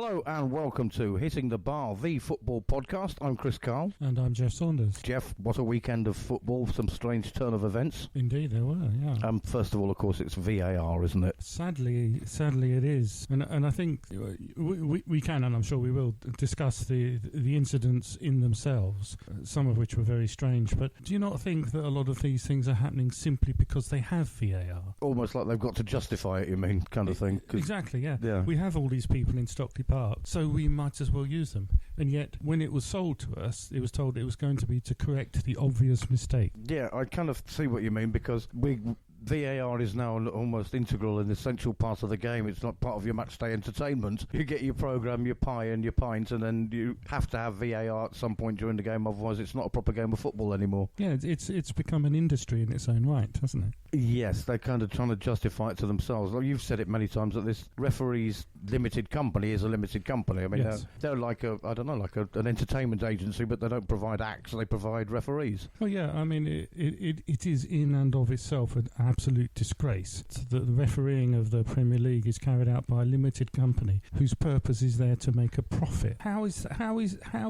Hello and welcome to Hitting the Bar, the football podcast. I'm Chris Karle. And I'm Geoff Saunders. Geoff, what a weekend of football, some strange turn of events. Indeed there were, yeah. First of all, of course, it's VAR, isn't it? Sadly it is. And I think we can, and I'm sure we will, discuss the incidents in themselves, some of which were very strange. But do you not think that a lot of these things are happening simply because they have VAR? Almost like they've got to justify it, you mean, kind of thing. Exactly, yeah. We have all these people in Stockley Park, so we might as well use them. And yet, when it was sold to us, it was told it was going to be to correct the obvious mistake. Yeah, I kind of see what you mean, because VAR is now almost integral and essential part of the game. It's not part of your match day entertainment. You get your programme, your pie and your pint, and then you have to have VAR at some point during the game, otherwise it's not a proper game of football anymore. Yeah, it's become an industry in its own right, hasn't it? Yes, they're kind of trying to justify it to themselves. Well, you've said it many times that this referees limited company is a limited company. I mean, yes. They're like an entertainment agency, but they don't provide acts, they provide referees. Well, yeah, I mean, it is in and of itself an absolute disgrace that the refereeing of the Premier League is carried out by a limited company whose purpose is there to make a profit. How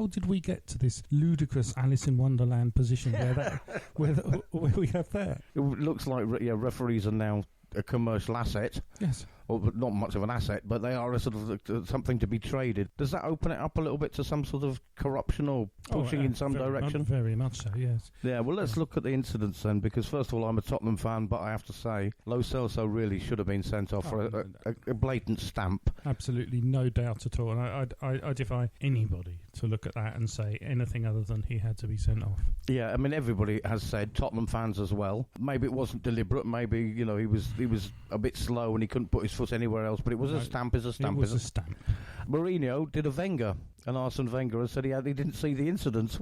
did we get to this ludicrous Alice in Wonderland position where we have that? It looks like referees are now a commercial asset. Yes. Or not much of an asset, but they are a sort of something to be traded. Does that open it up a little bit to some sort of corruption or pushing in some direction? Very much so, yes. Yeah, well, let's look at the incidents then, because first of all, I'm a Tottenham fan, but I have to say, Lo Celso really should have been sent off for a blatant stamp. Absolutely, no doubt at all. And I defy anybody to look at that and say anything other than he had to be sent off. Yeah, I mean, everybody has said, Tottenham fans as well. Maybe it wasn't deliberate. Maybe, he was a bit slow and he couldn't put his foot anywhere else, but it was a stamp is a stamp. It was a stamp. Mourinho did a Wenger, and Arsene Wenger has said he didn't see the incident,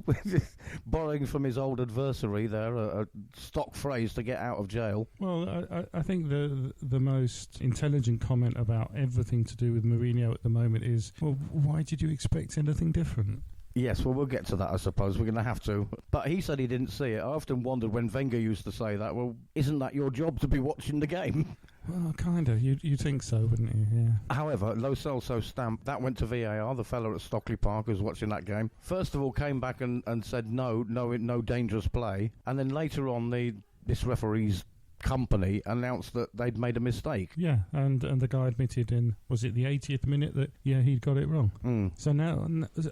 borrowing from his old adversary there, a stock phrase to get out of jail. Well, I think the most intelligent comment about everything to do with Mourinho at the moment is, well, why did you expect anything different? Yes, well, we'll get to that, I suppose. We're going to have to. But he said he didn't see it. I often wondered when Wenger used to say that, well, isn't that your job to be watching the game? Well, kind of. You think so, wouldn't you? Yeah. However, Lo Celso stamp, that went to VAR. The fellow at Stockley Park who was watching that game, first of all, came back and said no dangerous play. And then later on, this referee's company announced that they'd made a mistake. Yeah, and the guy admitted in, was it the 80th minute, that, he'd got it wrong. So now,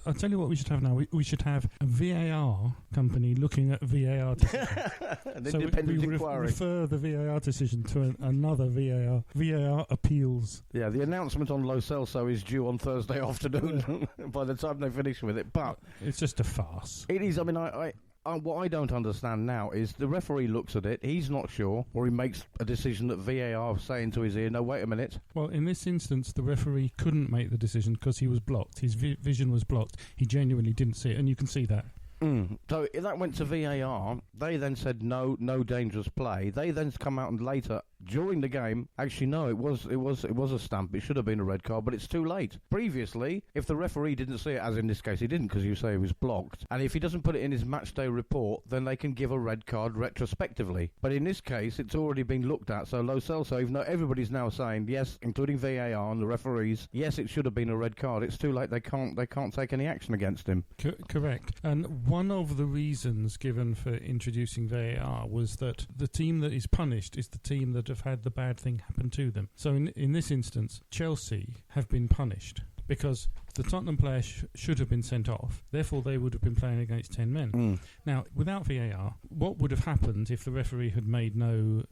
I'll tell you what we should have now. We should have a VAR company looking at VAR decisions. An independent inquiry. Refer the VAR decision to another VAR appeals. Yeah, the announcement on Lo Celso is due on Thursday afternoon by the time they finish with it. But it's just a farce. It is. I mean, what I don't understand now is the referee looks at it, he's not sure, or he makes a decision that VAR is saying to his ear, no, wait a minute. Well, in this instance, the referee couldn't make the decision because he was blocked. His vision was blocked. He genuinely didn't see it, and you can see that. So that went to VAR. They then said no dangerous play. They then come out and later during the game, actually no, it was a stamp. It should have been a red card, but it's too late. Previously, if the referee didn't see it, as in this case he didn't because you say he was blocked, and if he doesn't put it in his matchday report, then they can give a red card retrospectively. But in this case, it's already been looked at. So Lo Celso, even though everybody's now saying yes, including VAR and the referees, yes, it should have been a red card. It's too late. They can't take any action against him. Correct. And one of the reasons given for introducing VAR was that the team that is punished is the team that have had the bad thing happen to them. So in this instance, Chelsea have been punished because the Tottenham player should have been sent off. Therefore, they would have been playing against 10 men. Now, without VAR, what would have happened if the referee had made no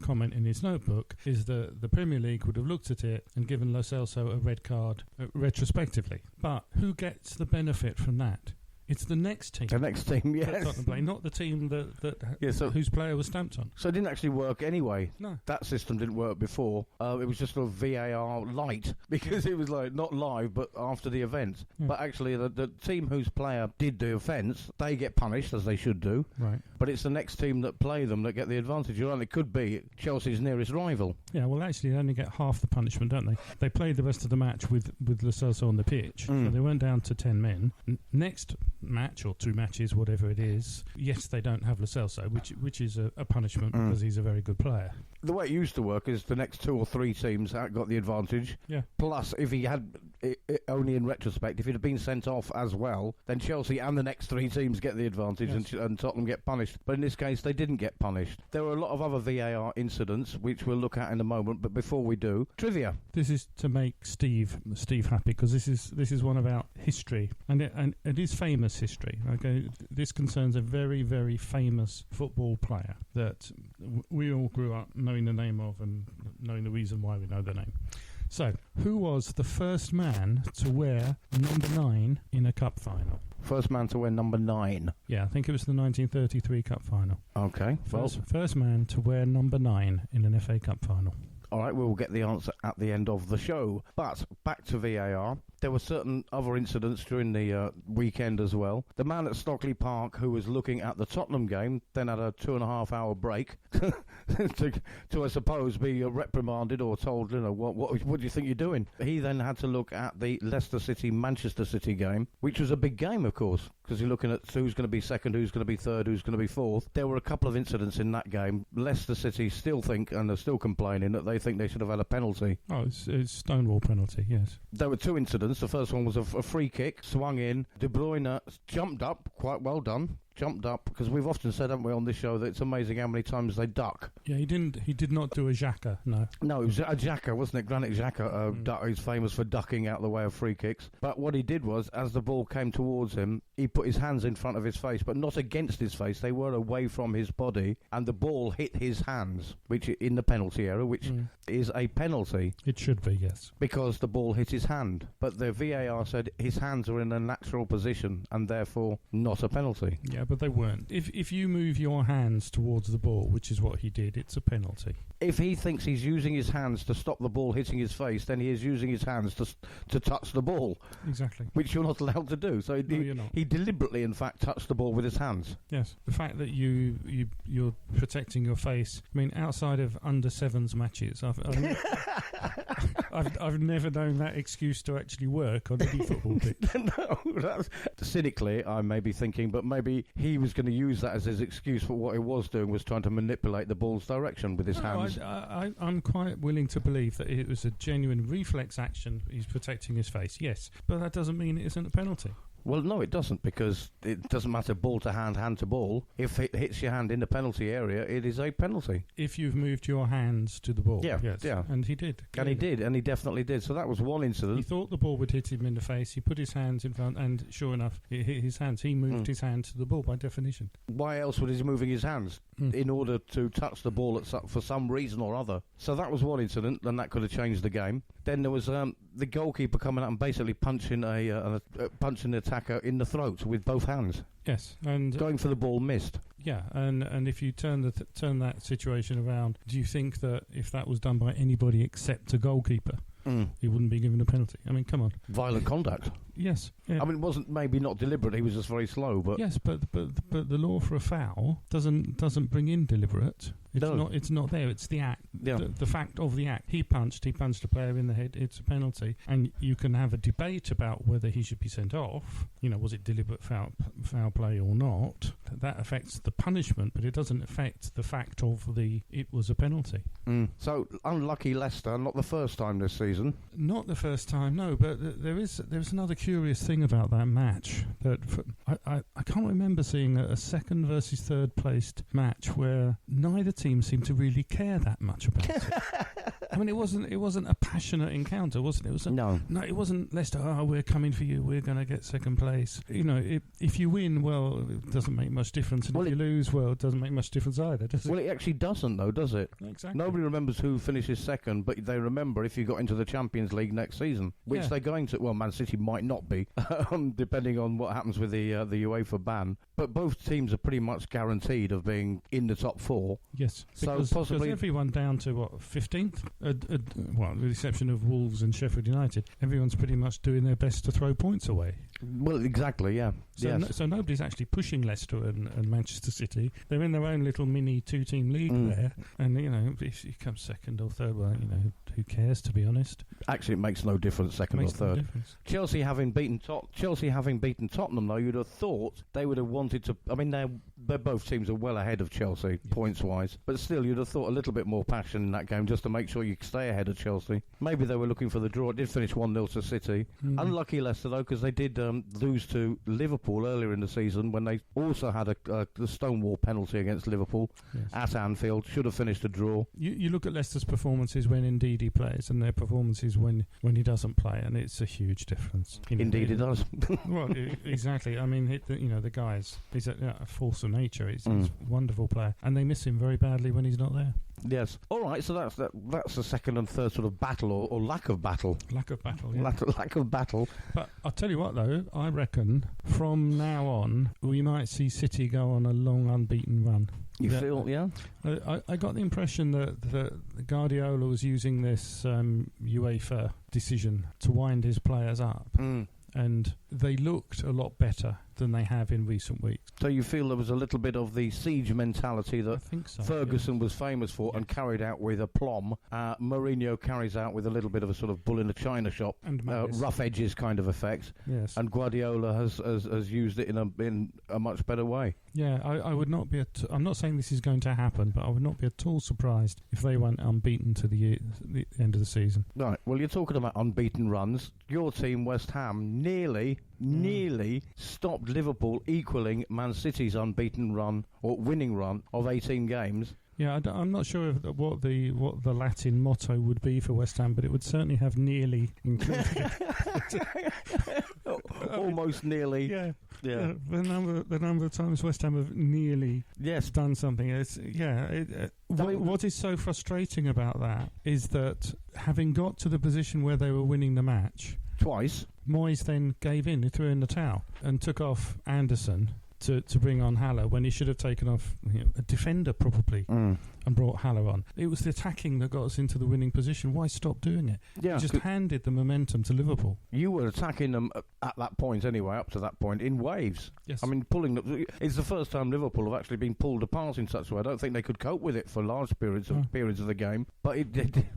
comment in his notebook is that the Premier League would have looked at it and given Lo Celso a red card retrospectively. But who gets the benefit from that? It's the next team. The next team, yes. Play, not the team whose player was stamped on. So it didn't actually work anyway. No. That system didn't work before. It was just a VAR light because it was like not live but after the event. Yeah. But actually the team whose player did the offence, they get punished as they should do. Right. But it's the next team that play them that get the advantage. You're right, it could be Chelsea's nearest rival. Yeah, well actually they only get half the punishment, don't they? They played the rest of the match with Lo Celso on the pitch. So they went down to 10 men. Next match or two matches, whatever it is, yes, they don't have Lo Celso, which is a punishment because he's a very good player. The way it used to work is the next two or three teams got the advantage. Yeah. Plus, if he had only in retrospect. If he'd have been sent off as well, then Chelsea and the next three teams get the advantage, and Tottenham get punished. But in this case, they didn't get punished. There were a lot of other VAR incidents, which we'll look at in a moment. But before we do, trivia. This is to make Steve happy, because this is one about history, and it is famous history. Okay, this concerns a very, very famous football player that we all grew up knowing the name of and knowing the reason why we know the name. So, who was the first man to wear number 9 in a cup final? First man to wear number 9. Yeah, I think it was the 1933 cup final. Okay. First man to wear number 9 in an FA Cup final. All right, we'll get the answer at the end of the show. But back to VAR. There were certain other incidents during the weekend as well. The man at Stockley Park who was looking at the Tottenham game then had a 2.5-hour break to I suppose, be reprimanded or told, what do you think you're doing? He then had to look at the Leicester City-Manchester City game, which was a big game, of course, because you're looking at who's going to be second, who's going to be third, who's going to be fourth. There were a couple of incidents in that game. Leicester City still think, and they're still complaining, that they think they should have had a penalty. Oh, it's Stonewall penalty, yes. There were two incidents. The first one was a free kick, swung in. De Bruyne jumped up, quite well done. Jumped up, because we've often said, haven't we, on this show, that it's amazing how many times they duck. Yeah, he did not do a Xhaka, no. No, it was a Xhaka, wasn't it? Granit Xhaka, he's famous for ducking out the way of free kicks. But what he did was, as the ball came towards him, he put his hands in front of his face, but not against his face. They were away from his body, and the ball hit his hands, which in the penalty area, which is a penalty. It should be, yes. Because the ball hit his hand. But the VAR said his hands are in a natural position, and therefore not a penalty. Yeah, but they weren't. If you move your hands towards the ball, which is what he did, it's a penalty. If he thinks he's using his hands to stop the ball hitting his face, then he is using his hands to touch the ball. Exactly. Which you're not allowed to do. So you're not. He deliberately, in fact, touched the ball with his hands. Yes. The fact that you're protecting your face. I mean, outside of under sevens matches, I've never known that excuse to actually work on any football pitch. No, cynically, I may be thinking, but maybe he was going to use that as his excuse for what he was doing, was trying to manipulate the ball's direction with his hands. I'm quite willing to believe that it was a genuine reflex action. He's protecting his face, yes, but that doesn't mean it isn't a penalty. Well, no, it doesn't, because it doesn't matter ball to hand, hand to ball. If it hits your hand in the penalty area, it is a penalty. If you've moved your hands to the ball. Yeah, yes. Yeah. And he did. And he did, and he definitely did. So that was one incident. He thought the ball would hit him in the face. He put his hands in front, and sure enough, it hit his hands. He moved his hand to the ball by definition. Why else would he be moving his hands? In order to touch the ball for some reason or other. So that was one incident, and that could have changed the game. Then there was the goalkeeper coming out and basically punching the attacker in the throat with both hands. Yes, and going for the ball missed. Yeah, and if you turn that situation around, do you think that if that was done by anybody except a goalkeeper, he wouldn't be given a penalty? I mean, come on. Violent conduct. Yes. Yeah. I mean, it wasn't maybe not deliberate. He was just very slow. But yes, but the law for a foul doesn't bring in deliberate. It's not there. It's the act. Yeah. The fact of the act. He punched a player in the head. It's a penalty, and you can have a debate about whether he should be sent off. Was it deliberate foul play or not? That affects the punishment, but it doesn't affect the fact of it was a penalty. So unlucky Leicester. Not the first time this season. Not the first time, no. But there's another curious thing about that match that I can't remember seeing a second versus third placed match where neither team seemed to really care that much about it. I mean, it wasn't a passionate encounter, was it? No, it wasn't Leicester. Oh, we're coming for you. We're going to get second place. If you win, well, it doesn't make much difference, and if you lose, well, it doesn't make much difference either, does it? Well, it actually doesn't, though, does it? Exactly. Nobody remembers who finishes second, but they remember if you got into the Champions League next season, which they're going to. Well, Man City might not be, depending on what happens with the UEFA ban. But both teams are pretty much guaranteed of being in the top four. Yes, so possibly everyone down to 15th. Well, with the exception of Wolves and Sheffield United, everyone's pretty much doing their best to throw points away. Well, exactly, yeah. So nobody's actually pushing Leicester and Manchester City. They're in their own little mini two-team league there, and if you come second or third, well, who cares, to be honest? Actually, it makes no difference, second or third. Chelsea having beaten Tottenham, though, you'd have thought they would have wanted to. I mean, they're both teams are well ahead of Chelsea points-wise, but still, you'd have thought a little bit more passion in that game just to make sure you stay ahead of Chelsea. Maybe they were looking for the draw. It did finish 1-0 to City. Unlucky Leicester, though, because they did lose to Liverpool earlier in the season when they also had the Stonewall penalty against Liverpool at Anfield. Should have finished a draw. You look at Leicester's performances when indeed he plays and their performances when he doesn't play, and it's a huge difference. Indeed, it does. Well, exactly. I mean, the guy's he's a force of nature. He's a wonderful player, and they miss him very badly when he's not there. Yes. All right. So that's the second and third sort of battle, or lack of battle. Lack of battle. Yeah. Lack of battle. But I'll tell you what, though, I reckon from now on we might see City go on a long unbeaten run. You feel, yeah? I got the impression that Guardiola was using this UEFA decision to wind his players up. And they looked a lot better than they have in recent weeks. So you feel there was a little bit of the siege mentality that Ferguson was famous for and carried out with aplomb. Mourinho carries out with a little bit of a sort of bull in a china shop, and rough edges kind of effect. Yes. And Guardiola has used it in a much better way. Yeah, I would not be. I'm not saying this is going to happen, but I would not be at all surprised if they went unbeaten to the end of the season. Right. Well, you're talking about unbeaten runs. Your team, West Ham, nearly stopped Liverpool equaling Man City's unbeaten run or winning run of 18 games. Yeah, I'm not sure what the Latin motto would be for West Ham, but it would certainly have nearly included. Almost nearly. Yeah. The number of times West Ham have nearly done something. What is so frustrating about that is that having got to the position where they were winning the match twice, Moyes then gave in. He threw in the towel and took off Anderson to bring on Haller when he should have taken off a defender probably and brought Haller on. It was the attacking that got us into the winning position. Why stop doing it? Yeah, just handed the momentum to Liverpool. You were attacking them at that point anyway, up to that point, in waves. Yes. I mean, pulling them. It's the first time Liverpool have actually been pulled apart in such a way. I don't think they could cope with it for large periods of the game. But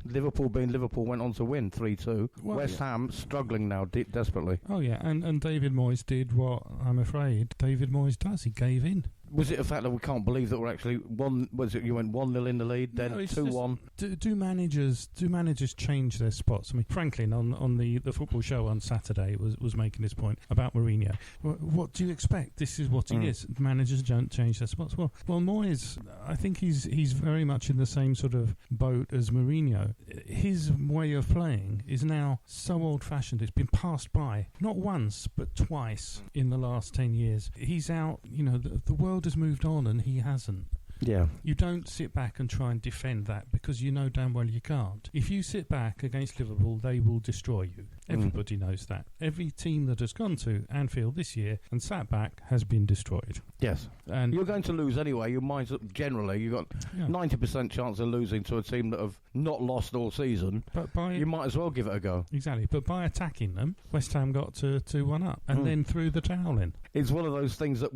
Liverpool being Liverpool went on to win 3-2. West Ham struggling now desperately. Oh yeah, and David Moyes did what I'm afraid David Moyes does. He gave in. Was it a fact that we can't believe that we're actually you went 1-0 in the lead, then 2-1? Do managers change their spots? I mean, Franklin on the football show on Saturday was making this point about Mourinho. What do you expect? This is what he is. Managers don't change their spots. Well, Moyes, I think he's very much in the same sort of boat as Mourinho. His way of playing is now so old-fashioned. It's been passed by not once but twice in the last 10 years. He's out. The world has moved on and he hasn't. Yeah. You don't sit back and try and defend that because you know damn well you can't. If you sit back against Liverpool, they will destroy you. Everybody knows that. Every team that has gone to Anfield this year and sat back has been destroyed. Yes. And you're going to lose anyway. You've got 90% chance of losing to a team that have not lost all season. But you might as well give it a go. Exactly. But by attacking them, West Ham got to 2-1 up and then threw the towel in. It's one of those things that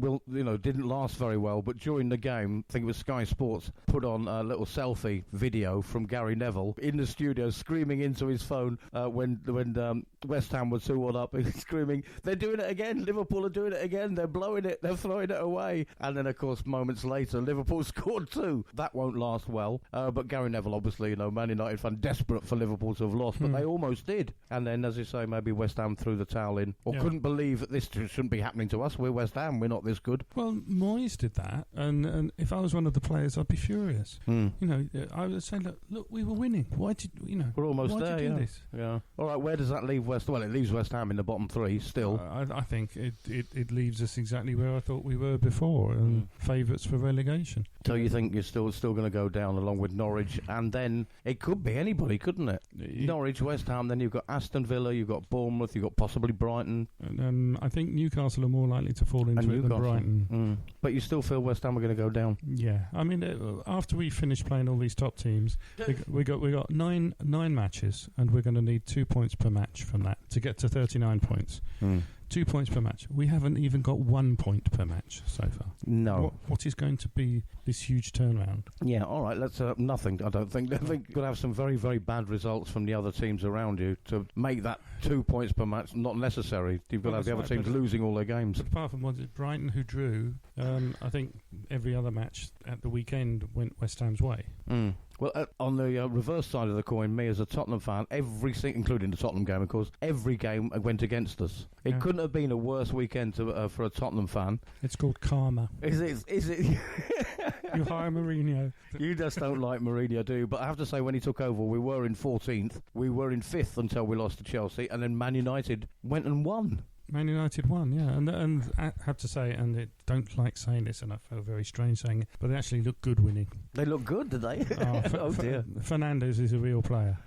didn't last very well, but during the game, I think it was Sky Sports put on a little selfie video from Gary Neville in the studio screaming into his phone when West Ham were 2-1 up. He's screaming, "They're doing it again! Liverpool are doing it again! They're blowing it! They're throwing it away!" And then, of course, moments later, Liverpool scored 2. That won't last well. But Gary Neville, obviously, Man United fan, desperate for Liverpool to have lost, but they almost did. And then, as you say, maybe West Ham threw the towel in, or couldn't believe that this shouldn't be happening to us. We're West Ham. We're not this good. Well, Moyes did that, and if I was one of the players, I'd be furious. I would say, look, we were winning. Why did We're almost there. Did you do this? Yeah. All right. Where does that leave West? Well, it leaves West Ham in the bottom 3 still. I think it leaves us exactly where I thought we were before, and favourites for relegation. So you think you're still going to go down along with Norwich, and then it could be anybody, couldn't it? Norwich, West Ham. Then you've got Aston Villa, you've got Bournemouth, you've got possibly Brighton. I think Newcastle are more likely to fall into it than Brighton. But you still feel West Ham are going to go down? Yeah, I mean, after we finish playing all these top teams, we got nine matches, and we're going to need 2 points per match from that to get to 39 points. 2 points per match. We haven't even got 1 point per match so far. No. What is going to be this huge turnaround? Yeah, all right, let's nothing, I don't think. I think you're going to have some very, very bad results from the other teams around you to make that 2 points per match not necessary. You've got to have the other teams losing all their games. But apart from Brighton, who drew, I think every other match at the weekend went West Ham's way. Well, on the reverse side of the coin, me as a Tottenham fan, including the Tottenham game, of course, every game went against us. It couldn't have been a worse weekend for a Tottenham fan. It's called karma. Is it? You hire Mourinho. You just don't like Mourinho, do you? But I have to say, when he took over, we were in 14th. We were in 5th until we lost to Chelsea, and then Man United went and won. Man United won, yeah, and I have to say, and I don't like saying this, and I feel very strange saying it, but they actually look good winning. They look good, do they? Oh dear. Fernandes is a real player.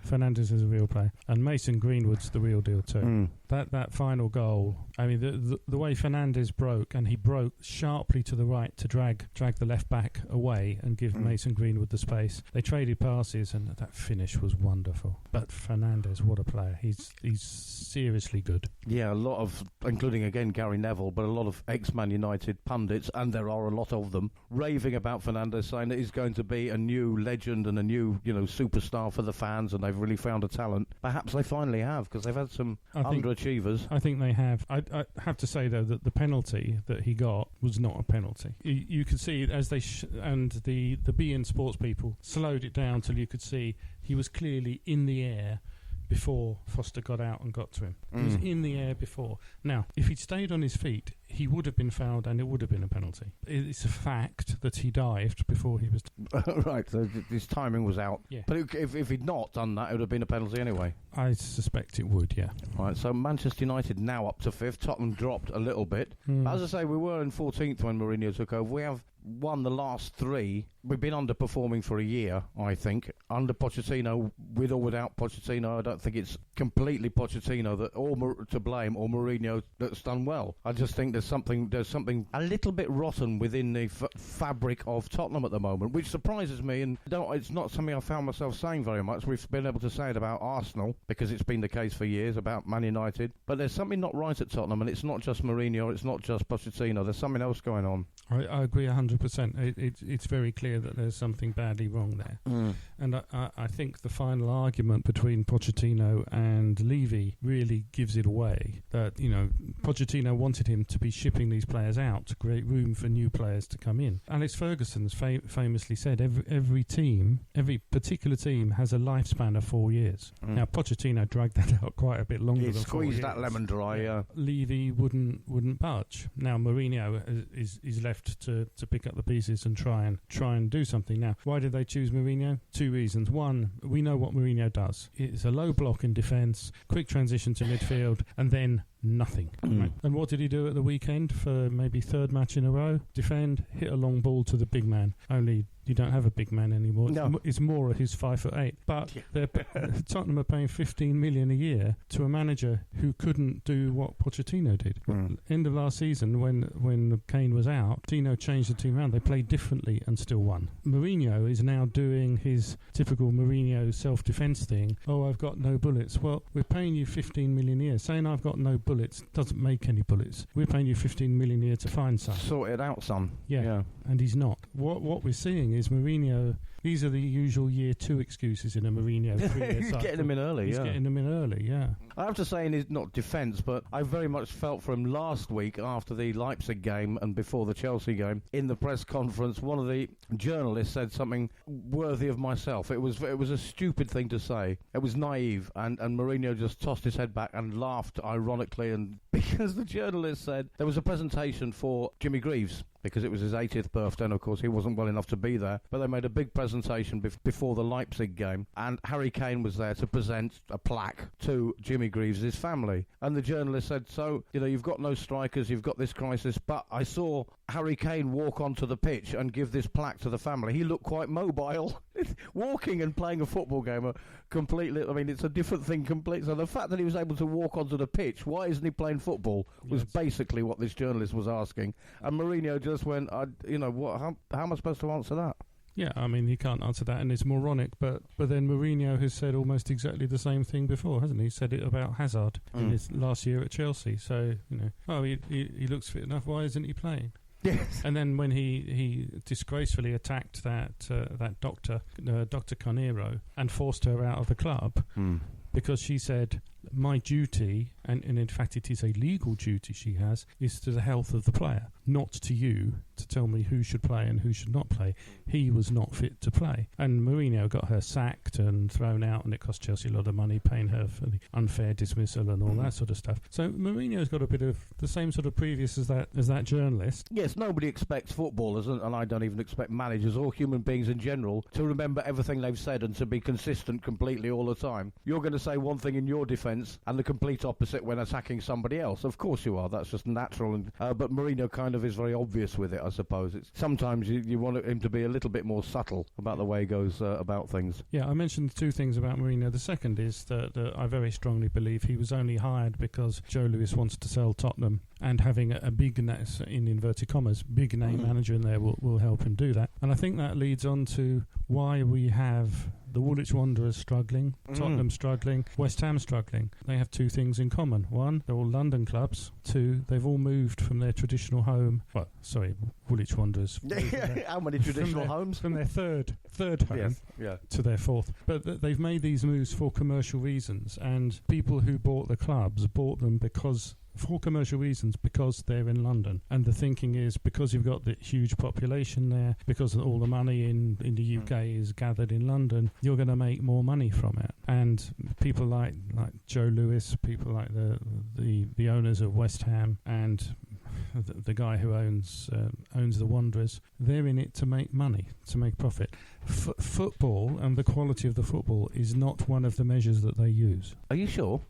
And Mason Greenwood's the real deal too. That final goal, I mean, the way Fernandes broke, and he broke sharply to the right to drag the left back away and give Mason Greenwood the space. They traded passes, and that finish was wonderful. But Fernandes, what a player! He's seriously good. Yeah, a lot of, including again Gary Neville, but a lot of ex-Man United pundits, and there are a lot of them, raving about Fernandes, saying that he's going to be a new legend and a new, superstar for the fans, and they've really found a talent. Perhaps they finally have, because they've had some underachievers. I think they have. I have to say, though, that the penalty that he got was not a penalty. You could see as they and the beIN Sports people slowed it down till you could see he was clearly in the air before Foster got out and got to him. He was in the air before. Now, if he'd stayed on his feet, he would have been fouled and it would have been a penalty. It's a fact that he dived before he was... Right, so his timing was out. Yeah. But if he'd not done that, it would have been a penalty anyway. I suspect it would, yeah. Right, so Manchester United now up to 5th. Tottenham dropped a little bit. As I say, we were in 14th when Mourinho took over. We have won the last 3. We've been underperforming for a year, I think. Under Pochettino, with or without Pochettino, I don't think it's completely Pochettino to blame, or Mourinho that's done well. I just think there's something a little bit rotten within the fabric of Tottenham at the moment, which surprises me, and it's not something I found myself saying very much. We've been able to say it about Arsenal, because it's been the case for years, about Man United. But there's something not right at Tottenham, and it's not just Mourinho, it's not just Pochettino. There's something else going on. I agree 100%. It's very clear that there's something badly wrong there. And I think the final argument between Pochettino and Levy really gives it away. That, Pochettino wanted him to be shipping these players out to create room for new players to come in. Alex Ferguson's famously said every particular team has a lifespan of 4 years. Now, Pochettino dragged that out quite a bit longer than 4 years. He squeezed that lemon dry, yeah. Levy wouldn't budge. Now, Mourinho is left to pick up the pieces and try and do something. Now, why did they choose Mourinho? 2 reasons. One, we know what Mourinho does. It's a low block in defence, quick transition to midfield, and then nothing. Right. And what did he do at the weekend for maybe 3rd match in a row? Defend, hit a long ball to the big man. Only you don't have a big man anymore. No. It's more who's 5'8". But Tottenham are paying $15 million a year to a manager who couldn't do what Pochettino did. End of last season, when Kane was out, Tino changed the team around. They played differently and still won. Mourinho is now doing his typical Mourinho self-defence thing. Oh, I've got no bullets. Well, we're paying you $15 million a year. Saying I've got no bullets doesn't make any bullets. We're paying you $15 million a year to find some. Sort it out, son. Yeah. And he's not. What we're seeing is Mourinho. These are the usual year 2 excuses in a Mourinho 3-year He's cycle. getting them in early, He's getting them in early, yeah. I have to say, in his, not defence, but I very much felt for him last week after the Leipzig game and before the Chelsea game. In the press conference, one of the journalists said something worthy of myself. It was a stupid thing to say. It was naive, and Mourinho just tossed his head back and laughed ironically, and because the journalist said there was a presentation for Jimmy Greaves, because it was his 80th birthday, and of course he wasn't well enough to be there. But they made a big presentation before the Leipzig game, and Harry Kane was there to present a plaque to Jimmy Greaves' family. And the journalist said, so, you've got no strikers, you've got this crisis, but I saw Harry Kane walk onto the pitch and give this plaque to the family. He looked quite mobile. Walking and playing a football game are completely, it's a different thing completely. So the fact that he was able to walk onto the pitch, why isn't he playing football, was basically what this journalist was asking. And Mourinho just went, how am I supposed to answer that? Yeah, he can't answer that, and it's moronic. But then Mourinho has said almost exactly the same thing before, hasn't he? He said it about Hazard in his last year at Chelsea. So, he looks fit enough. Why isn't he playing? Yes. And then when he disgracefully attacked that doctor, Dr. Carneiro, and forced her out of the club because she said, my duty and in fact it is a legal duty she has, is to the health of the player, not to you to tell me who should play and who should not play. He was not fit to play. And Mourinho got her sacked and thrown out, and it cost Chelsea a lot of money, paying her for the unfair dismissal and all that sort of stuff. So Mourinho's got a bit of the same sort of previous as that journalist. Yes, nobody expects footballers, and I don't even expect managers or human beings in general, to remember everything they've said and to be consistent completely all the time. You're going to say one thing in your defence and the complete opposite when attacking somebody else. Of course you are. That's just natural. But Mourinho kind of is very obvious with it, I suppose. Sometimes you want him to be a little bit more subtle about the way he goes about things. Yeah, I mentioned two things about Mourinho. The second is that I very strongly believe he was only hired because Joe Lewis wants to sell Tottenham, and having a big, in inverted commas, big name manager in there will help him do that. And I think that leads on to why we have the Woolwich Wanderers struggling, Tottenham struggling, West Ham struggling. They have two things in common. One, they're all London clubs. Two, they've all moved from their traditional home. Well, sorry, Woolwich Wanderers. How many traditional homes? From their third home to their fourth. But they've made these moves for commercial reasons, and people who bought the clubs bought them for commercial reasons, because they're in London. And the thinking is, because you've got the huge population there, because all the money in the UK is gathered in London, you're going to make more money from it. And people like Joe Lewis, people like the owners of West Ham, and the guy who owns the Wanderers, they're in it to make money, to make profit. Football and the quality of the football is not one of the measures that they use. Are you sure?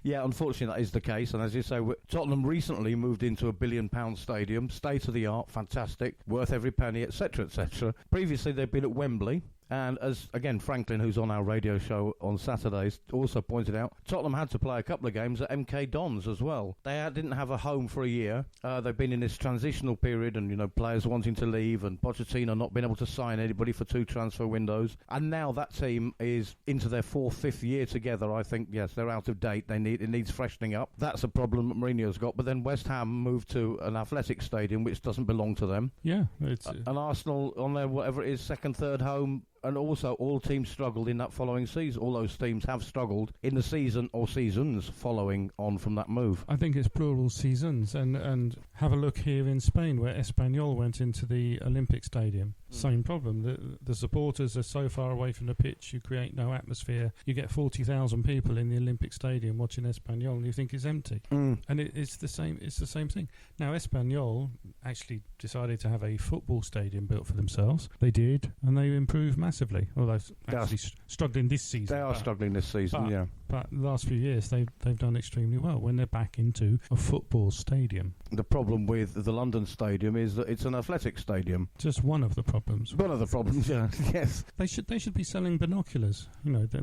Yeah, unfortunately that is the case, and as you say, Tottenham recently moved into a £1 billion stadium, state of the art, fantastic, worth every penny, etc., etc. Previously they've been at Wembley, and as again Franklin, who's on our radio show on Saturdays, also pointed out, Tottenham had to play a couple of games at MK Dons as well. They didn't have a home for a year. They've been in this transitional period, and players wanting to leave, and Pochettino not being able to sign anybody for 2 transfer windows, and now that team is into their 4th, 5th year together. I think yes, they're out of date. It needs freshening up. That's a problem that Mourinho's got. But then West Ham moved to an athletic stadium which doesn't belong to them. Yeah, it's an Arsenal on their whatever it is, 2nd, 3rd home. And also, all teams struggled in that following season. All those teams have struggled in the season or seasons following on from that move. I think it's plural seasons. And have a look here in Spain, where Espanyol went into the Olympic Stadium. Same problem. The supporters are so far away from the pitch, you create no atmosphere. You get 40,000 people in the Olympic Stadium watching Espanyol, and you think it's empty. And it's the same. It's the same thing. Now, Espanyol actually decided to have a football stadium built for themselves. They did, and they improved massively. Although actually struggling this season. They are struggling this season, yeah. But the last few years, they've done extremely well when they're back into a football stadium. The problem with the London Stadium is that it's an athletic stadium. Just one of the problems. One of the problems, yeah. Yes. They should be selling binoculars. Like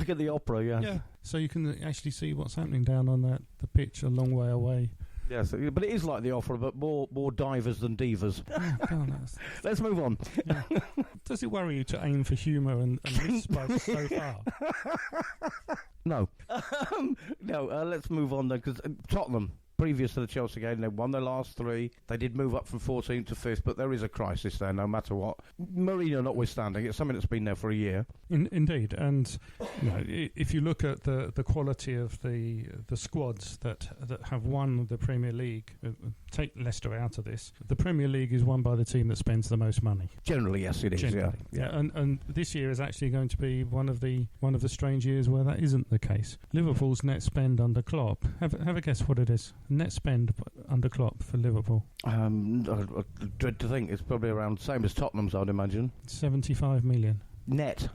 at the opera, yeah. Yeah. So you can actually see what's happening down on the pitch a long way away. Yes, but it is like the opera, but more divers than divas. Let's move on. Yeah. Does it worry you to aim for humour and miss by so far? No. Let's move on then, because Tottenham, previous to the Chelsea game, they won their last 3. They did move up from 14th to 5th, but there is a crisis there no matter what. Mourinho notwithstanding, it's something that's been there for a year. Indeed, and if you look at the quality of the squads that have won the Premier League, take Leicester out of this, the Premier League is won by the team that spends the most money. Generally, yes, it is. Generally. Yeah. And this year is actually going to be one of the strange years where that isn't the case. Liverpool's net spend under Klopp. Have a guess what it is. Net spend under Klopp for Liverpool. I dread to think it's probably around the same as Tottenham's, I'd imagine. 75 million. Net.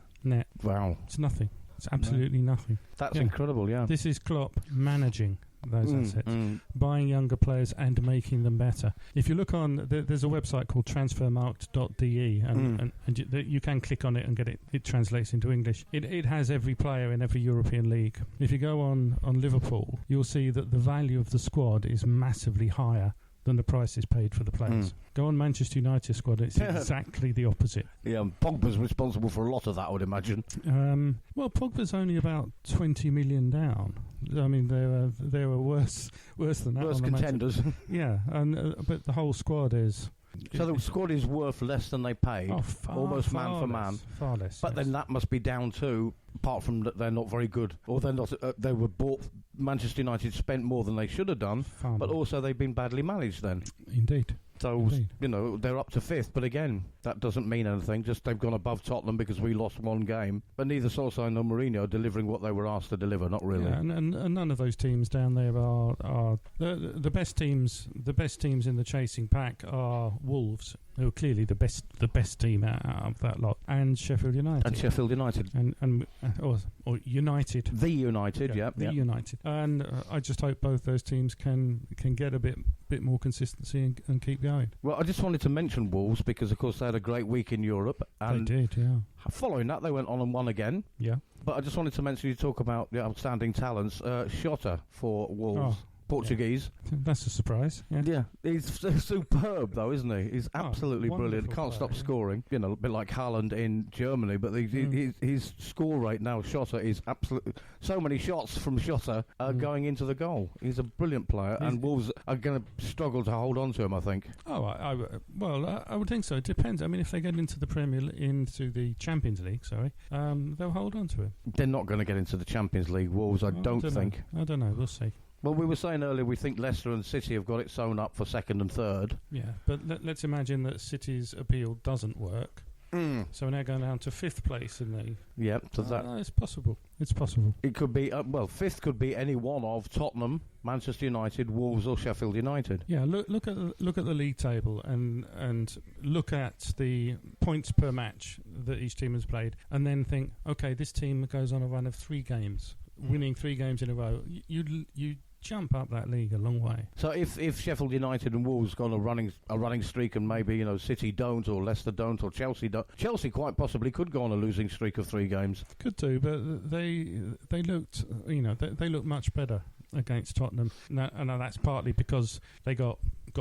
Wow. It's nothing. It's absolutely nothing. That's incredible, yeah. This is Klopp managing those assets, buying younger players and making them better. If you look on, there's a website called transfermarkt.de, and you can click on it and get it. It translates into English. It has every player in every European league. If you go on Liverpool, you'll see that the value of the squad is massively higher than the prices paid for the players. Go on Manchester United squad, it's exactly the opposite. Yeah, Pogba's responsible for a lot of that, I would imagine. Well, Pogba's only about 20 million down. I mean, there are worse than that. Worse contenders. Yeah, and but the whole squad is So the squad is worth less than they paid, almost far man for man. Far less. But then that must be down to, apart from that they're not very good, or they're not. They were bought. Manchester United spent more than they should have done, but also they've been badly managed. Then, indeed. So they're up to 5th, but again, that doesn't mean anything. Just they've gone above Tottenham because we lost one game. But neither Solskjaer nor Mourinho are delivering what they were asked to deliver. Not really. Yeah, and none of those teams down there are the best teams. The best teams in the chasing pack are Wolves, who are clearly the best team out of that lot, and Sheffield United. Or United. The United, United. And I just hope both those teams can get a bit more consistency and keep going. Well, I just wanted to mention Wolves because, of course, they had a great week in Europe. And they did, yeah. Following that, they went on and won again. Yeah. But I just wanted to mention, you talk about the outstanding talents. Shota for Wolves. Portuguese. Yeah. That's a surprise. Yeah, he's superb though, isn't he? He's absolutely brilliant. Can't stop scoring. You know, a bit like Haaland in Germany, but his score rate now, Shota, is absolutely so many shots from Shota going into the goal. He's a brilliant player, and Wolves are going to struggle to hold on to him, I think. Oh, I would think so. It depends. I mean, if they get into the Champions League, they'll hold on to him. They're not going to get into the Champions League, Wolves. I don't think. I don't know. We'll see. Well, we were saying earlier we think Leicester and City have got it sewn up for 2nd and 3rd. Yeah, but let's imagine that City's appeal doesn't work. So we're now going down to 5th place in the... Yeah, so it's possible. It's possible. It could be... 5th could be any one of Tottenham, Manchester United, Wolves or Sheffield United. Yeah, look at the league table and look at the points per match that each team has played, and then think, okay, this team goes on a run of 3 games, winning 3 games in a row. You jump up that league a long way. So if Sheffield United and Wolves go on a running streak, and maybe City don't, or Leicester don't, or Chelsea don't, Chelsea quite possibly could go on a losing streak of 3 games. Could do, but they looked they looked much better against Tottenham. Now that's partly because they got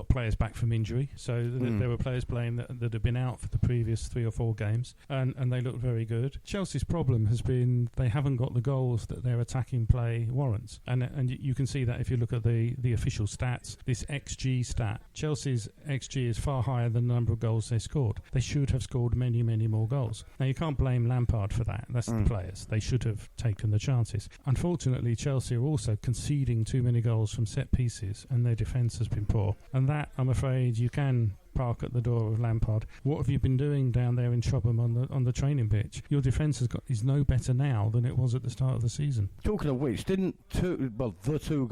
players back from injury, so there were players playing that had been out for the previous 3 or 4 games, and they looked very good. Chelsea's problem has been they haven't got the goals that their attacking play warrants, and you can see that if you look at the official stats, this XG stat. Chelsea's XG is far higher than the number of goals they scored. They should have scored many, many more goals. Now, you can't blame Lampard for that. That's the players. They should have taken the chances. Unfortunately, Chelsea are also conceding too many goals from set pieces, and their defence has been poor. And that, I'm afraid, you can park at the door of Lampard. What have you been doing down there in Chobham on the training pitch? Your defence is no better now than it was at the start of the season. Talking of which, didn't the 2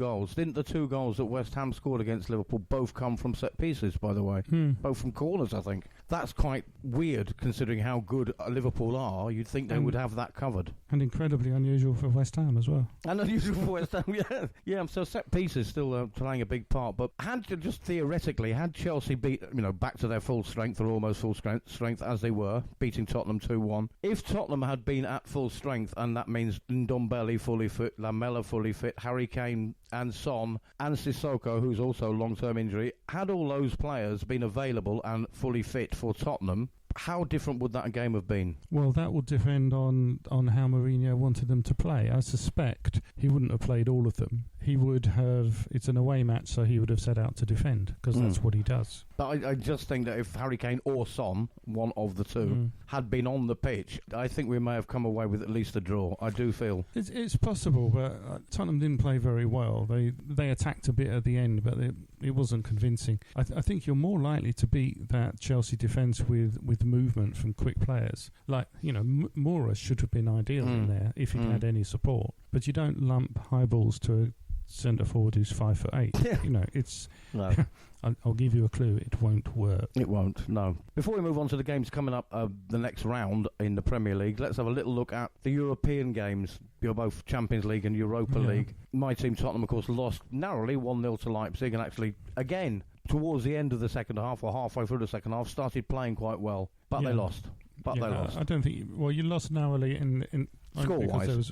goals that West Ham scored against Liverpool both come from set pieces, by the way? Both from corners, I think. That's quite weird, considering how good Liverpool are. You'd think they would have that covered. And incredibly unusual for West Ham as well. And unusual for West Ham, yeah. Yeah, so set pieces still playing a big part. But had Chelsea beat, back to their full strength, or almost full strength as they were, beating Tottenham 2-1. If Tottenham had been at full strength, and that means Ndombele fully fit, Lamela fully fit, Harry Kane and Son and Sissoko, who's also long-term injury, had all those players been available and fully fit for Tottenham, how different would that game have been? Well, that would depend on how Mourinho wanted them to play. I suspect he wouldn't have played all of them. He would have... It's an away match, so he would have set out to defend, because that's what he does. But I just think that if Harry Kane or Son, one of the two, had been on the pitch, I think we may have come away with at least a draw. I do feel. It's possible, but Tottenham didn't play very well. They attacked a bit at the end, but it wasn't convincing. I think you're more likely to beat that Chelsea defence with movement from quick players. Like, Moura should have been ideal in there if he'd had any support. But you don't lump high balls to a centre forward who's 5'8". Yeah. It's... No. I'll give you a clue. It won't work. It won't, no. Before we move on to the games coming up the next round in the Premier League, let's have a little look at the European games. You're both Champions League and Europa League. My team, Tottenham, of course, lost narrowly 1-0 to Leipzig, and actually, again, towards the end of the second half, or halfway through the second half, started playing quite well. But they lost. They lost. I don't think... Well, you lost narrowly in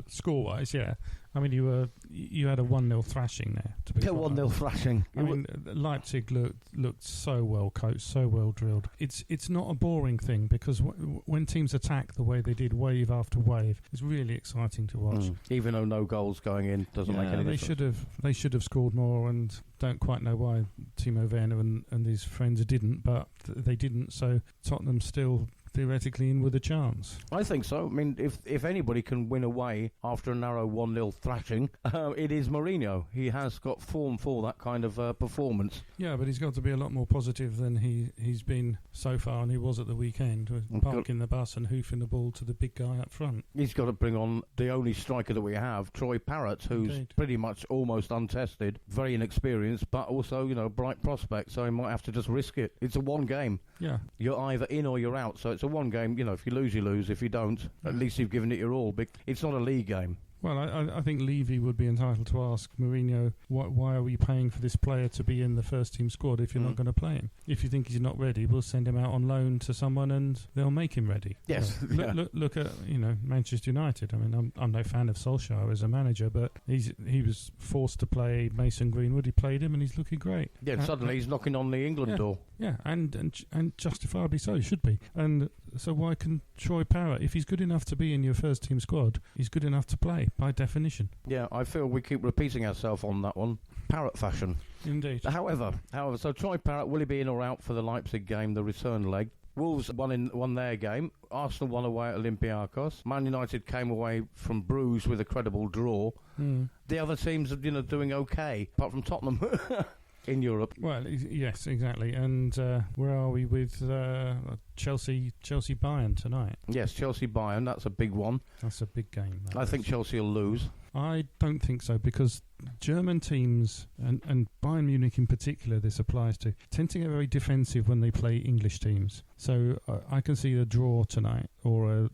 Score-wise, yeah. I mean, you had a 1-0 thrashing there. To be 1-0 thrashing. I mean, Leipzig looked so well coached, so well drilled. It's not a boring thing because when teams attack the way they did, wave after wave, it's really exciting to watch. Even though no goals going in doesn't make any difference. They should have scored more, and don't quite know why Timo Werner and his friends didn't, but they didn't. So Tottenham still theoretically in with a chance. I think so. I mean, if anybody can win away after a narrow 1-0 thrashing, it is Mourinho. He has got form for that kind of performance. Yeah, but he's got to be a lot more positive than he's been so far, and he was at the weekend, with parking the bus and hoofing the ball to the big guy up front. He's got to bring on the only striker that we have, Troy Parrott, who's pretty much almost untested, very inexperienced, but also, bright prospect, so he might have to just risk it. It's a one game. Yeah. You're either in or you're out, so it's a one game. If you lose, you lose. If you don't, at least you've given it your all. But it's not a league game. Well, I think Levy would be entitled to ask Mourinho, why are we paying for this player to be in the first team squad if you're not going to play him? If you think he's not ready, we'll send him out on loan to someone and they'll make him ready. Yes. Look at Manchester United. I mean, I'm no fan of Solskjaer as a manager, but he was forced to play Mason Greenwood. He played him and he's looking great. Yeah, suddenly he's knocking on the England door. Yeah, and justifiably so, he should be. And so why can Troy Parrott, if he's good enough to be in your first team squad, he's good enough to play by definition. Yeah, I feel we keep repeating ourselves on that one. Parrott fashion. Indeed. However, so Troy Parrott, will he be in or out for the Leipzig game, the return leg? Wolves won their game. Arsenal won away at Olympiacos. Man United came away from Bruges with a credible draw. The other teams are doing okay, apart from Tottenham. In Europe. Well, yes, exactly. And where are we with Chelsea Bayern tonight? Yes, Chelsea Bayern. That's a big one. That's a big game. I think Chelsea will lose. I don't think so, because German teams, and Bayern Munich in particular, this applies to, tend to get very defensive when they play English teams. So I can see a draw tonight or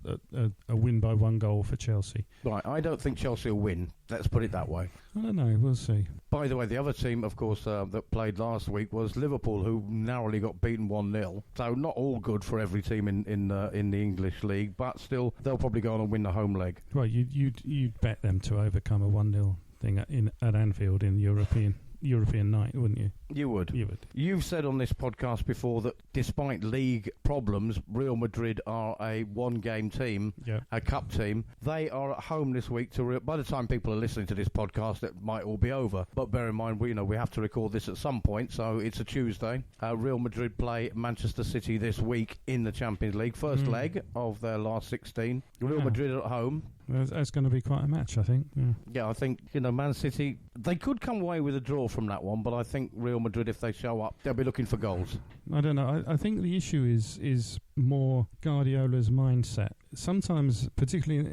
a win by 1 goal for Chelsea. Right, I don't think Chelsea will win. Let's put it that way. I don't know, we'll see. By the way, the other team, of course, that played last week was Liverpool, who narrowly got beaten 1-0. So not all good for every team in the English league, but still, they'll probably go on and win the home leg. Well, you'd bet them to overcome a 1-0 thing at Anfield in European night, wouldn't you? You would. You've said on this podcast before that despite league problems, Real Madrid are a one-game team, a cup team. They are at home this week. By the time people are listening to this podcast, it might all be over. But bear in mind, we have to record this at some point, so it's a Tuesday. Real Madrid play Manchester City this week in the Champions League, first leg of their last 16. Real Madrid at home. That's going to be quite a match, I think. Yeah, I think, Man City, they could come away with a draw from that one, but I think Real Madrid, if they show up, they'll be looking for goals. I don't know. I think the issue is more Guardiola's mindset. Sometimes, particularly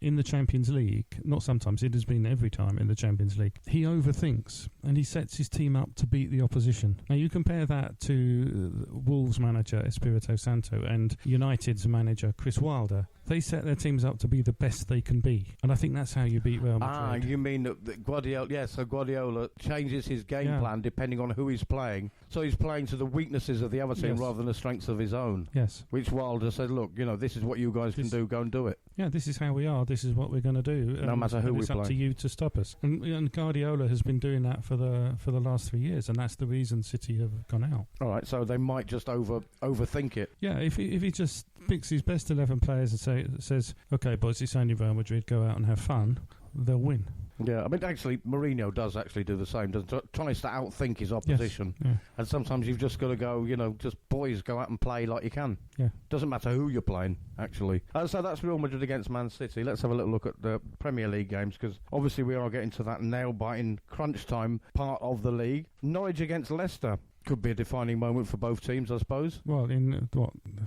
in the Champions League, not sometimes, it has been every time in the Champions League, he overthinks and he sets his team up to beat the opposition. Now, you compare that to Wolves manager Espirito Santo and United's manager Chris Wilder. They set their teams up to be the best they can be. And I think that's how you beat Real Madrid. You mean that Guardiola... Yeah, so Guardiola changes his game plan depending on who he's playing. So he's playing to the weaknesses of the other team rather than the strengths of his own. Yes. Which Wilder said, look, this is what you guys can do, go and do it. Yeah, this is how we are, this is what we're going to do. No matter who we play. It's up to you to stop us. And Guardiola has been doing that for the last 3 years, and that's the reason City have gone out. All right, so they might just overthink it. Yeah, if he just picks his best 11 players and says, OK, boys, it's only Real Madrid, go out and have fun, they'll win. Yeah, I mean, actually, Mourinho does actually do the same. Tries to outthink his opposition. Yes, and sometimes you've just got to go, just boys, go out and play like you can. Yeah. Doesn't matter who you're playing, actually. So that's Real Madrid against Man City. Let's have a little look at the Premier League games, because obviously we are getting to that nail-biting crunch time part of the league. Norwich against Leicester. Could be a defining moment for both teams, I suppose. Well, in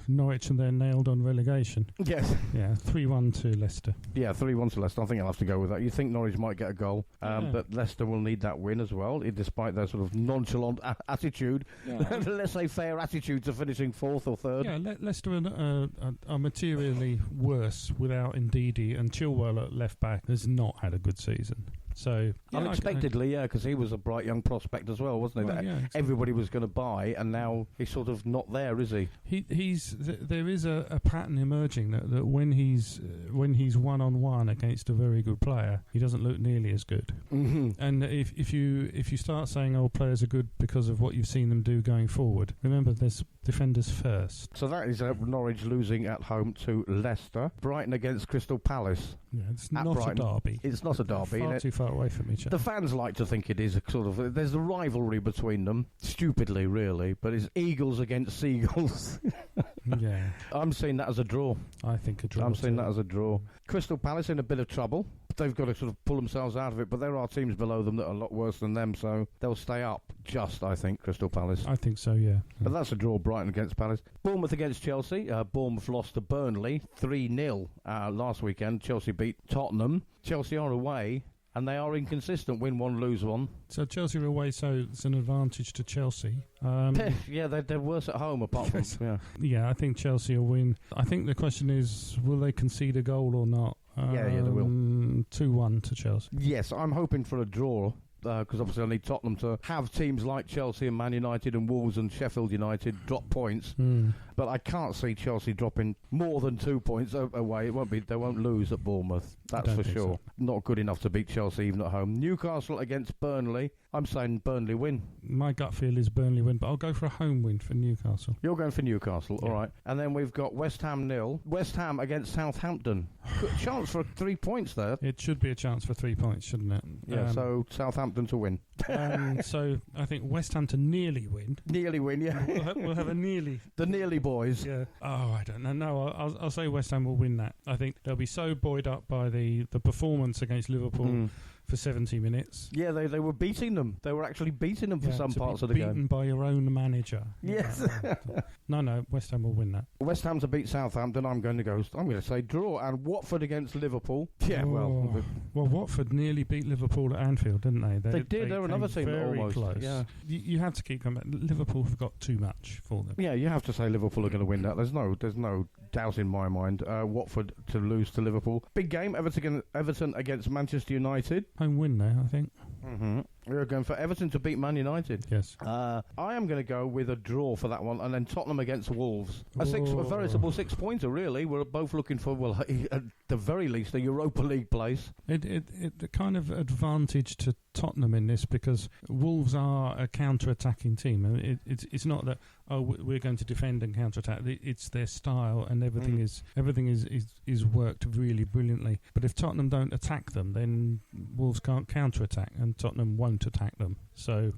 Norwich, and they're nailed on relegation. Yes. Yeah, 3-1 to Leicester. Yeah, 3-1 to Leicester. I think I'll have to go with that. You think Norwich might get a goal, but Leicester will need that win as well, despite their sort of nonchalant attitude, laissez-faire attitude to finishing fourth or third. Yeah, Leicester are materially worse without Ndidi, and Chilwell at left back has not had a good season. So unexpectedly, because he was a bright young prospect as well, wasn't he? That everybody was going to buy, and now he's sort of not there, is he? There is a pattern emerging that when he's 1-on-1 against a very good player, he doesn't look nearly as good. Mm-hmm. And if you start saying players are good because of what you've seen them do going forward, remember there's defenders first. So that is Norwich losing at home to Leicester. Brighton against Crystal Palace. Yeah, it's not Brighton. A derby. It's not a derby. Far too far away from each other. The fans like to think it is a sort of. There's a rivalry between them, stupidly, really. But it's Eagles against Seagulls. Yeah, I'm seeing that as a draw. I think a draw. I'm seeing that as a draw. Crystal Palace in a bit of trouble. They've got to sort of pull themselves out of it, but there are teams below them that are a lot worse than them, so they'll stay up. I think, Crystal Palace. I think so, yeah. But that's a draw, Brighton against Palace. Bournemouth against Chelsea. Bournemouth lost to Burnley 3-0 last weekend. Chelsea beat Tottenham. Chelsea are away, and they are inconsistent. Win one, lose one. So Chelsea are away, so it's an advantage to Chelsea. Yeah, they're worse at home, apart from... Yeah, I think Chelsea will win. I think the question is, will they concede a goal or not? Yeah, they will. 2-1 to Chelsea. Yes, I'm hoping for a draw. Because obviously I need Tottenham to have teams like Chelsea and Man United and Wolves and Sheffield United drop points. But I can't see Chelsea dropping more than 2 points away. They won't lose at Bournemouth. That's for sure. So. Not good enough to beat Chelsea even at home. Newcastle against Burnley. I'm saying Burnley win. My gut feel is Burnley win, but I'll go for a home win for Newcastle. You're going for Newcastle, all right. And then we've got West Ham 0. West Ham against Southampton. Good chance for 3 points there. It should be a chance for 3 points, shouldn't it? Yeah, so Southampton to win. So I think West Ham to nearly win. Nearly win, yeah. We'll have a nearly. The nearly boys. Yeah. Oh, I don't know. No, I'll say West Ham will win that. I think they'll be so buoyed up by the performance against Liverpool for 70 minutes. Yeah, they were beating them. They were actually beating them for some parts of the game. Beaten by your own manager. Yes. No, West Ham will win that. West Ham to beat Southampton. I'm going to say draw. And Watford against Liverpool. Yeah, well, Watford nearly beat Liverpool at Anfield, didn't they? They did. They're another team that almost close. Yeah. You have to keep coming back. Liverpool have got too much for them. Yeah, you have to say Liverpool are going to win that. There's no doubt in my mind. Watford to lose to Liverpool. Big game. Everton against Manchester United. Home win there, I think. Mm-hmm. We're going for Everton to beat Man United. Yes. I am going to go with a draw for that one, and then Tottenham against Wolves. A veritable 6-pointer, really. We're both looking for, well, at the very least, a Europa League place. It kind of advantage to Tottenham in this because Wolves are a counter-attacking team. It's not that we're going to defend and counter-attack. It's their style, and everything is worked really brilliantly. But if Tottenham don't attack them, then Wolves can't counter-attack, and Tottenham won't attack them. So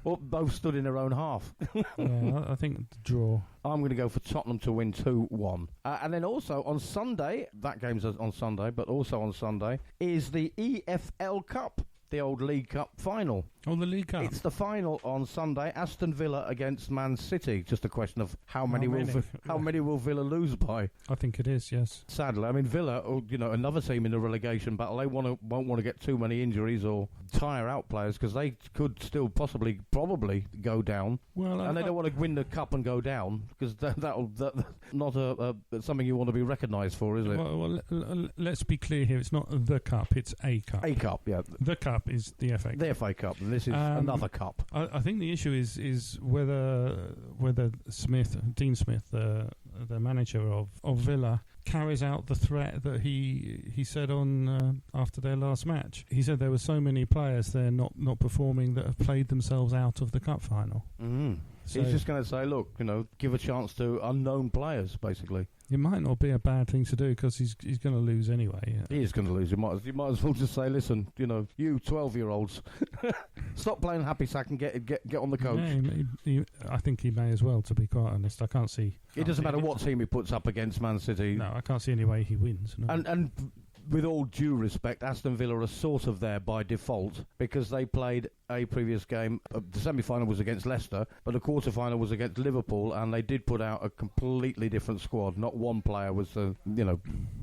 both stood in their own half. Yeah, I think the draw. I'm going to go for Tottenham to win 2-1. And then also on Sunday, that game's on Sunday, but also on Sunday, is the EFL Cup, the old League Cup final. Oh, the League Cup. It's the final on Sunday. Aston Villa against Man City. Just a question of how many will Villa lose by? I think it is, yes. Sadly, I mean Villa, another team in the relegation battle. They won't want to get too many injuries or tire out players because they could still probably go down. Well, and they don't want to win the cup and go down because that's not something you want to be recognised for, is it? Well, let's be clear here. It's not the cup. It's a cup. A cup, yeah. The cup is the FA Cup. The FA Cup. And this is another cup. I think the issue is whether Dean Smith, the manager of Villa, carries out the threat that he said on after their last match. He said there were so many players there not performing that have played themselves out of the cup final. Mm-hmm. So he's just going to say, look, give a chance to unknown players, basically. It might not be a bad thing to do because he's going to lose anyway. Yeah. He is going to lose. You might as well just say, listen, you 12-year-olds, stop playing happy sack and get on the coach. Yeah, I think he may as well, to be quite honest. I can't see. It doesn't matter what team he puts up against Man City. No, I can't see any way he wins. No. And with all due respect, Aston Villa are sort of there by default because they played a previous game. The semi-final was against Leicester, but the quarter-final was against Liverpool, and they did put out a completely different squad. Not one player was a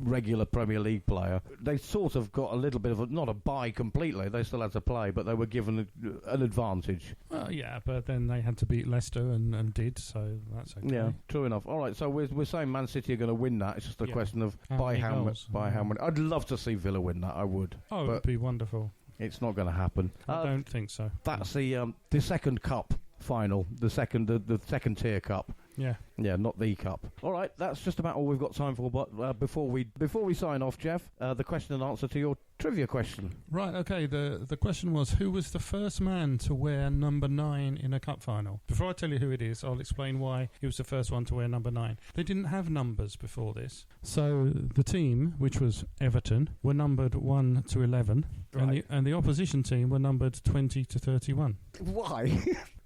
regular Premier League player. They sort of got a little bit of not a bye completely. They still had to play, but they were given an advantage. Well, yeah, but then they had to beat Leicester and did, so that's okay. Yeah, true enough. All right, so we're saying Man City are going to win that. It's just a question of by how many. I'd love to see Villa win that. I would. Oh, it would be wonderful. It's not going to happen. I don't think so. That's the second cup final, the second tier cup. Yeah, not the cup. All right, that's just about all we've got time for. But before we sign off, Geoff, the question and answer to your trivia question. Right. Okay. The question was, who was the first man to wear number 9 in a cup final? Before I tell you who it is, I'll explain why he was the first one to wear number 9. They didn't have numbers before this, so the team, which was Everton, were numbered 1 to 11, right. and the opposition team were numbered 20 to 31. Why?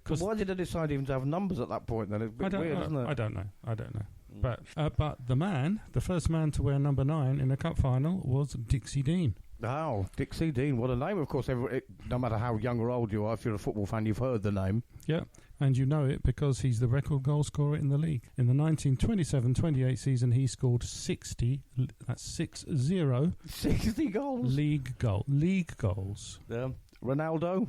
Why did they decide even to have numbers at that point? Then it's a bit weird, isn't it? I don't know. But the first man to wear number 9 in a cup final was Dixie Dean. Oh, Dixie Dean, what a name. Of course, no matter how young or old you are, if you're a football fan, you've heard the name. Yeah, and you know it because he's the record goal scorer in the league. In the 1927-28 season, he scored 60, that's 60. 60 goals? League goals. Ronaldo,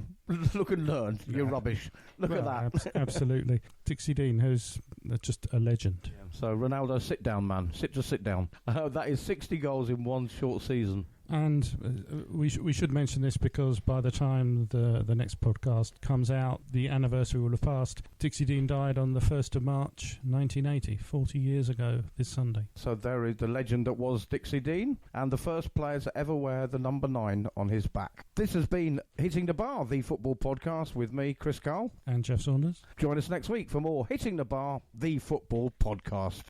look and learn. You're rubbish. Look at that. Absolutely. Dixie Dean, who's just a legend. Yeah. So, Ronaldo, sit down, man. Sit down. That is 60 goals in one short season. And we should mention this because by the time the next podcast comes out, the anniversary will have passed. Dixie Dean died on the 1st of March 1980, 40 years ago this Sunday. So there is the legend that was Dixie Dean and the first player to ever wear the number 9 on his back. This has been Hitting the Bar, the football podcast with me, Chris Karle. And Geoff Saunders. Join us next week for more Hitting the Bar, the football podcast.